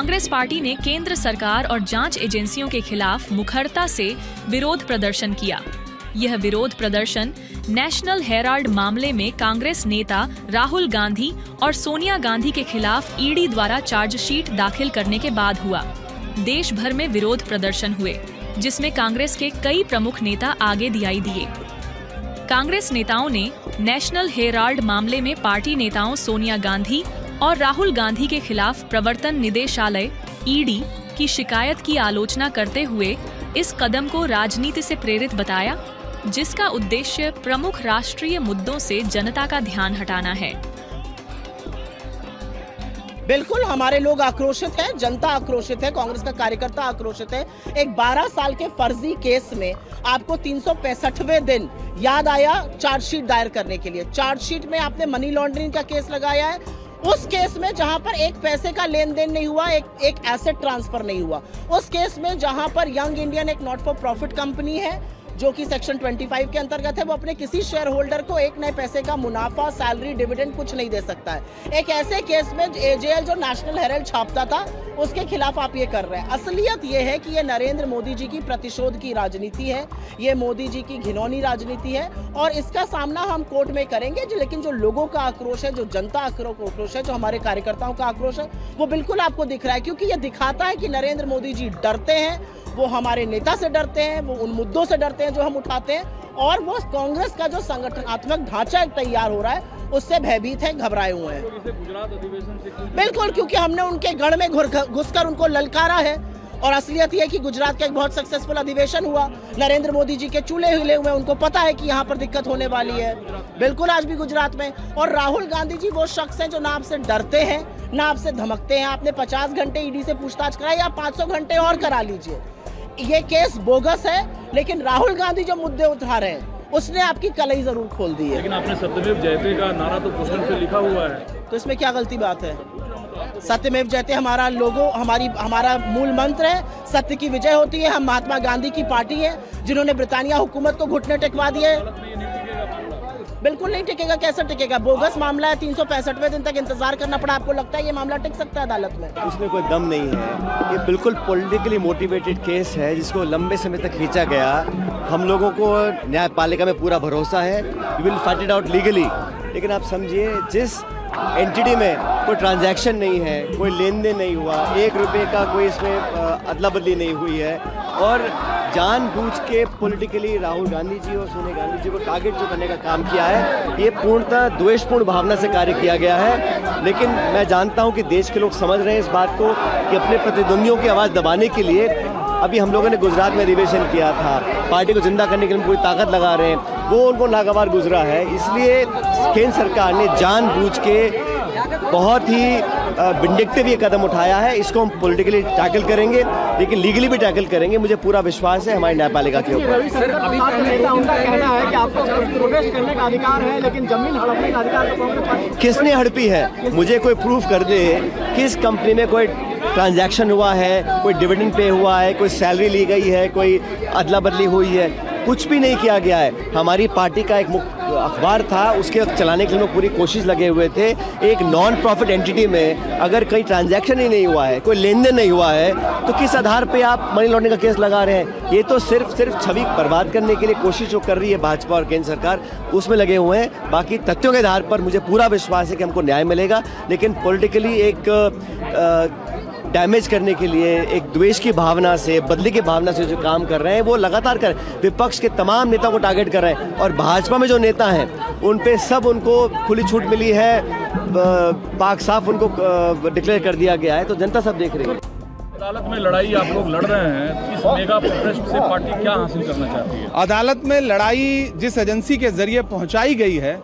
Congress party ने केंद्र सरकार और जांच एजेंसियों के खिलाफ मुखरता से विरोध प्रदर्शन किया। यह विरोध प्रदर्शन नेशनल हेराल्ड मामले में कांग्रेस नेता राहुल गांधी और सोनिया गांधी के खिलाफ ईडी द्वारा चार्जशीट दाखिल करने के बाद हुआ। देश भर में विरोध प्रदर्शन हुए, जिसमें कांग्रेस के कई प्रमुख नेता आगे दिखाई दिए। कांग्रेस नेताओं ने नेशनल हेराल्ड मामले में पार्टी नेताओं सोनिया गांधी और राहुल गांधी के खिलाफ प्रवर्तन निदेशालय (ईडी) की शिकायत की आलोचना करते हुए इस कदम को राजनीति से प्रेरित बताया, जिसका उद्देश्य प्रमुख राष्ट्रीय मुद्दों से जनता का ध्यान हटाना है। बिल्कुल, हमारे लोग आक्रोशित हैं, जनता आक्रोशित है, कांग्रेस का कार्यकर्ता आक्रोशित है। एक 12 साल के फर्जी केस में आपको 365वें दिन याद आया चार्जशीट दायर करने के लिए। चार्जशीट में आपने मनी लॉन्ड्रिंग का केस लगाया है, उस केस में जहां पर एक पैसे का लेन देन नहीं हुआ, एक एसेट ट्रांसफर नहीं हुआ। उस केस में जहां पर यंग इंडियन एक नॉट फॉर प्रॉफिट कंपनी है जो कि सेक्शन 25 के अंतर्गत है, वो अपने किसी शेयर होल्डर को एक नए पैसे का मुनाफा, सैलरी, डिविडेंड कुछ नहीं दे सकता है। एक ऐसे केस में एजेएल जो नेशनल हेराल्ड छापता था, उसके खिलाफ आप ये कर रहे हैं। असलियत ये है कि ये नरेंद्र मोदी जी की प्रतिशोध की राजनीति है, ये मोदी जी की घिनौनी राजनीति है और इसका सामना हम कोर्ट में करेंगे। लेकिन जो लोगों का आक्रोश है, जो जनता आक्रोश है, जो हमारे कार्यकर्ताओं का आक्रोश है, वो बिल्कुल आपको दिख रहा है, क्योंकि ये दिखाता है कि नरेंद्र मोदी जी डरते हैं, वो हमारे नेता से डरते हैं, वो उन मुद्दों से डरते हैं जो हम उठाते हैं, और वो कांग्रेस का जो संगठनात्मक ढांचा तैयार हो रहा है उससे भयभीत है, घबराए हुए हैं। गुजरात अधिवेशन से बिल्कुल, क्योंकि हमने उनके गढ़ में घुसकर उनको ललकारा है और असलियत ये है कि गुजरात का एक बहुत सक्सेसफुल अधिवेशन हुआ। नरेंद्र मोदी जी के चूल्हे हिले हुए, उनको पता है कि यहाँ पर दिक्कत होने वाली है। बिल्कुल, आज भी गुजरात में। और राहुल गांधी जी वो शख्स हैं जो ना आपसे डरते हैं, ना आपसे धमकते हैं। आपने 50 घंटे ईडी से पूछताछ कराई, आप 500 घंटे और करा लीजिए। ये केस बोगस है, लेकिन राहुल गांधी जो मुद्दे उठा रहे हैं उसने आपकी कलई जरूर खोल दी है। लेकिन आपने सत्यमेव जयते का नारा तो पोस्टर पे लिखा हुआ है, तो इसमें क्या गलती बात है? सत्यमेव जयते हमारा लोगो, हमारा मूल मंत्र है। सत्य की विजय होती है। हम महात्मा गांधी की पार्टी है जिन्होंने ब्रिटानिया हुकूमत को घुटने टेकवा दिए। बिल्कुल नहीं टिकेगा। कैसे टिकेगा? बोगस मामला है, 365वें दिन तक इंतजार करना पड़ा। आपको लगता है ये मामला टिक सकता है अदालत में? उसमें कोई दम नहीं है। ये बिल्कुल पॉलिटिकली मोटिवेटेड केस है जिसको लंबे समय तक खींचा गया। हम लोगों को न्यायपालिका में पूरा भरोसा है, we will fight it out legally. लेकिन आप समझिए, जिस एंटिटी में कोई ट्रांजैक्शन नहीं है, कोई लेन देन नहीं हुआ, 1 रुपये का कोई इसमें अदला बदली नहीं हुई है, और जानबूझ के पॉलिटिकली राहुल गांधी जी और सोनिया गांधी जी को टारगेट जो करने का काम किया है, ये पूर्णतः द्वेषपूर्ण भावना से कार्य किया गया है। लेकिन मैं जानता हूं कि देश के लोग समझ रहे हैं इस बात को कि अपने प्रतिद्वंदियों की आवाज़ दबाने के लिए अभी हम लोगों ने गुजरात में अधिवेशन किया था, पार्टी को जिंदा करने के लिए पूरी ताकत लगा रहे हैं, वो उनको नागवार गुजरा है। इसलिए केंद्र सरकार ने जानबूझ के बहुत ही विंडिक्टिव ये कदम उठाया है। इसको हम पॉलिटिकली टैकल करेंगे, लेकिन लीगली भी टैकल करेंगे। मुझे पूरा विश्वास है हमारी न्यायपालिका के ऊपर। उनका कहना है कि आपको प्रोटेस्ट करने का अधिकार है, लेकिन जमीन हड़पने का अधिकार किसने हड़पी है? मुझे कोई प्रूफ कर दे, किस कंपनी में कोई ट्रांजैक्शन हुआ है, कोई डिविडेंड पे हुआ है, कोई सैलरी ली गई है, कोई अदला बदली हुई है? कुछ भी नहीं किया गया है। हमारी पार्टी का एक अखबार था, उसके चलाने के लिए लोग पूरी कोशिश लगे हुए थे। एक नॉन प्रॉफिट एंटिटी में अगर कोई ट्रांजैक्शन ही नहीं हुआ है, कोई लेन देन नहीं हुआ है, तो किस आधार पे आप मनी लॉन्ड्रिंग का केस लगा रहे हैं? ये तो सिर्फ छवि बर्बाद करने के लिए कोशिश जो कर रही है भाजपा और केंद्र सरकार, उसमें लगे हुए हैं। बाकी तथ्यों के आधार पर मुझे पूरा विश्वास है कि हमको न्याय मिलेगा। लेकिन पॉलिटिकली एक डैमेज करने के लिए, एक द्वेष की भावना से, बदले की भावना से जो काम कर रहे हैं, वो लगातार कर विपक्ष के तमाम नेताओं को टारगेट कर रहे हैं। और भाजपा में जो नेता हैं उन पे सब उनको खुली छूट मिली है, पाक साफ उनको डिक्लेयर कर दिया गया है। तो जनता सब देख रही है। अदालत में लड़ाई आप लोग लड़ रहे हैं, इस मेगा प्रोटेस्ट से पार्टी क्या हासिल करना चाहती है? अदालत में लड़ाई जिस एजेंसी के जरिए पहुंचाई गई है,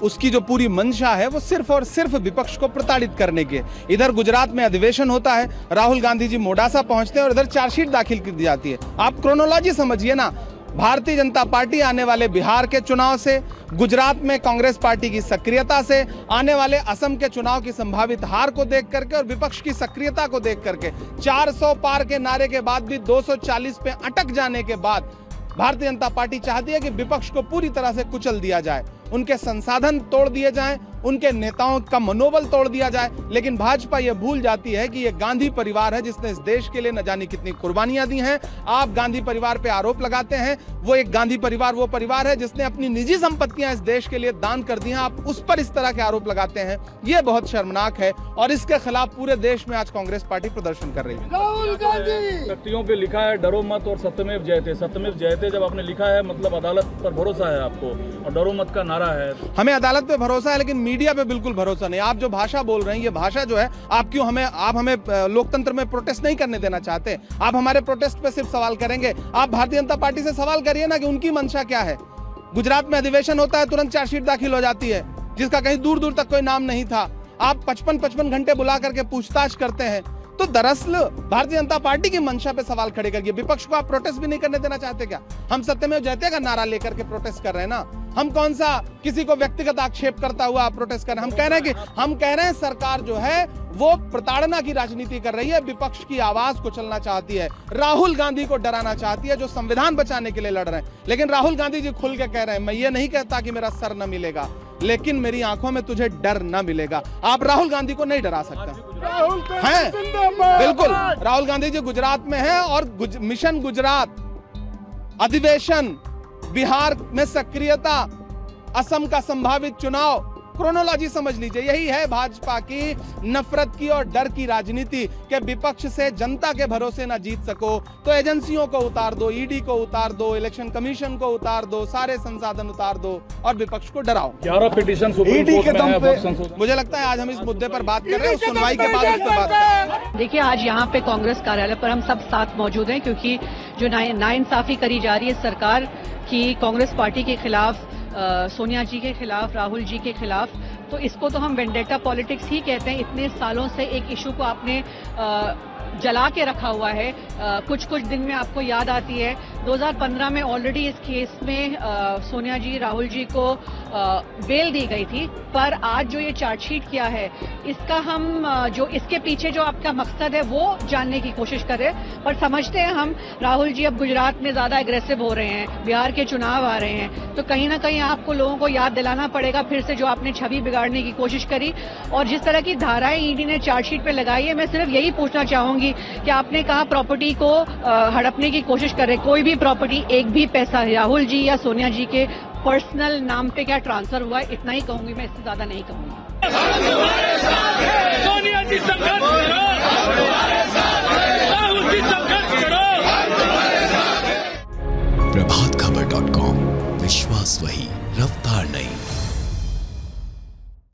उसकी जो पूरी मंशा है वो सिर्फ और सिर्फ विपक्ष को प्रताड़ित करने की। इधर गुजरात में अधिवेशन होता है, राहुल गांधी जी मोडासा पहुंचते हैं और इधर चार्जशीट दाखिल की जाती है। आप क्रोनोलॉजी समझिए ना। भारतीय जनता पार्टी आने वाले बिहार के चुनाव से, गुजरात में कांग्रेस पार्टी की सक्रियता से, आने वाले असम के चुनाव की संभावित हार को देख करके और विपक्ष की सक्रियता को देख करके, 400 पार के नारे के बाद भी 240 पे अटक जाने के बाद भारतीय जनता पार्टी चाहती है कि विपक्ष को पूरी तरह से कुचल दिया जाए। उनके संसाधन तोड़ दिए जाएं, उनके नेताओं का मनोबल तोड़ दिया जाए। लेकिन भाजपा ये भूल जाती है कि ये गांधी परिवार है जिसने इस देश के लिए न जाने कितनी कुर्बानियां दी हैं। आप गांधी परिवार पे आरोप लगाते हैं, वो एक गांधी परिवार वो परिवार है जिसने अपनी निजी संपत्तियां इस देश के लिए दान कर दी हैं। आप उस पर इस तरह के आरोप लगाते हैं, ये बहुत शर्मनाक है और इसके खिलाफ पूरे देश में आज कांग्रेस पार्टी प्रदर्शन कर रही है। व्यक्तियों पे लिखा है डरो मत और सत्यमेव जयते। सत्यमेव जयते जब आपने लिखा है मतलब अदालत पर भरोसा है आपको, और डरो मत का नारा है। हमें अदालत पे भरोसा है लेकिन मीडिया पे बिल्कुल भरोसा नहीं। आप जो भाषा बोल रहे हैं ये भाषा जो है, आप हमें लोकतंत्र में प्रोटेस्ट नहीं करने देना चाहते। आप हमारे प्रोटेस्ट पे सिर्फ सवाल करेंगे। आप भारतीय जनता पार्टी से सवाल करिए ना कि उनकी मंशा क्या है। गुजरात में अधिवेशन होता है, तुरंत चार्जशीट दाखिल हो जाती है जिसका कहीं दूर दूर तक कोई नाम नहीं था। आप 55 घंटे बुला करके पूछताछ करते हैं। तो दरअसल भारतीय जनता पार्टी की मंशा पे सवाल खड़े करिए। विपक्ष को आप प्रोटेस्ट भी नहीं करने देना चाहते क्या? हम सत्यमेव जयते का नारा लेकर के प्रोटेस्ट कर रहे हैं ना। हम कौन सा किसी को व्यक्तिगत आक्षेप करता हुआ आप प्रोटेस्ट कर रहे हैं? हम कह रहे हैं सरकार जो है वो प्रताड़ना की राजनीति कर रही है, विपक्ष की आवाज को चलना चाहती है, राहुल गांधी को डराना चाहती है जो संविधान बचाने के लिए लड़ रहे हैं। लेकिन राहुल गांधी जी खुल के कह रहे हैं, मैं ये नहीं कहता कि मेरा सर न मिलेगा, लेकिन मेरी आंखों में तुझे डर न मिलेगा। आप राहुल गांधी को नहीं डरा सकते हैं। बिल्कुल, राहुल गांधी जी गुजरात में हैं और मिशन गुजरात, अधिवेशन, बिहार में सक्रियता, असम का संभावित चुनाव, क्रोनोलॉजी समझ लीजिए। यही है भाजपा की नफरत की और डर की राजनीति कि विपक्ष से जनता के भरोसे ना जीत सको तो एजेंसियों को उतार दो, ईडी को उतार दो, इलेक्शन कमीशन को उतार दो, सारे संसाधन उतार दो और विपक्ष को डराओ। 11 पिटीशन सुप्रीम कोर्ट में है वक्त संशोधन। मुझे लगता है आज हम इस मुद्दे पर बात कर रहे हैं, सुनवाई के बाद उस पर बात करें। देखिए, आज यहाँ पे कांग्रेस कार्यालय पर हम सब साथ मौजूद हैं क्योंकि जो नाइंसाफी करी जा रही है सरकार की कांग्रेस पार्टी के खिलाफ, सोनिया जी के खिलाफ, राहुल जी के खिलाफ, तो इसको तो हम वेंडेटा पॉलिटिक्स ही कहते हैं। इतने सालों से एक इशू को आपने जला के रखा हुआ है। कुछ दिन में आपको याद आती है 2015 में ऑलरेडी इस केस में सोनिया जी, राहुल जी को बेल दी गई थी, पर आज जो ये चार्जशीट किया है इसका हम जो इसके पीछे जो आपका मकसद है वो जानने की कोशिश कर रहे हैं। पर समझते हैं हम, राहुल जी अब गुजरात में ज्यादा एग्रेसिव हो रहे हैं, बिहार के चुनाव आ रहे हैं, तो कहीं ना कहीं आपको लोगों को याद दिलाना पड़ेगा फिर से जो आपने छवि बिगाड़ने की कोशिश करी। और जिस तरह की धाराएं ईडी ने चार्जशीट पे लगाई है, मैं सिर्फ यही पूछना चाहूंगी कि आपने कहा प्रॉपर्टी को हड़पने की कोशिश कर रहे, कोई भी प्रॉपर्टी, एक भी पैसा राहुल जी या सोनिया जी के पर्सनल नाम पे क्या ट्रांसफर हुआ है, इतना ही कहूंगी मैं, इससे ज्यादा नहीं कहूंगी। सोनिया जी संघर्ष करो, राहुल जी संघर्ष करो। प्रभातखबर.com, विश्वास वही, रफ्तार नहीं।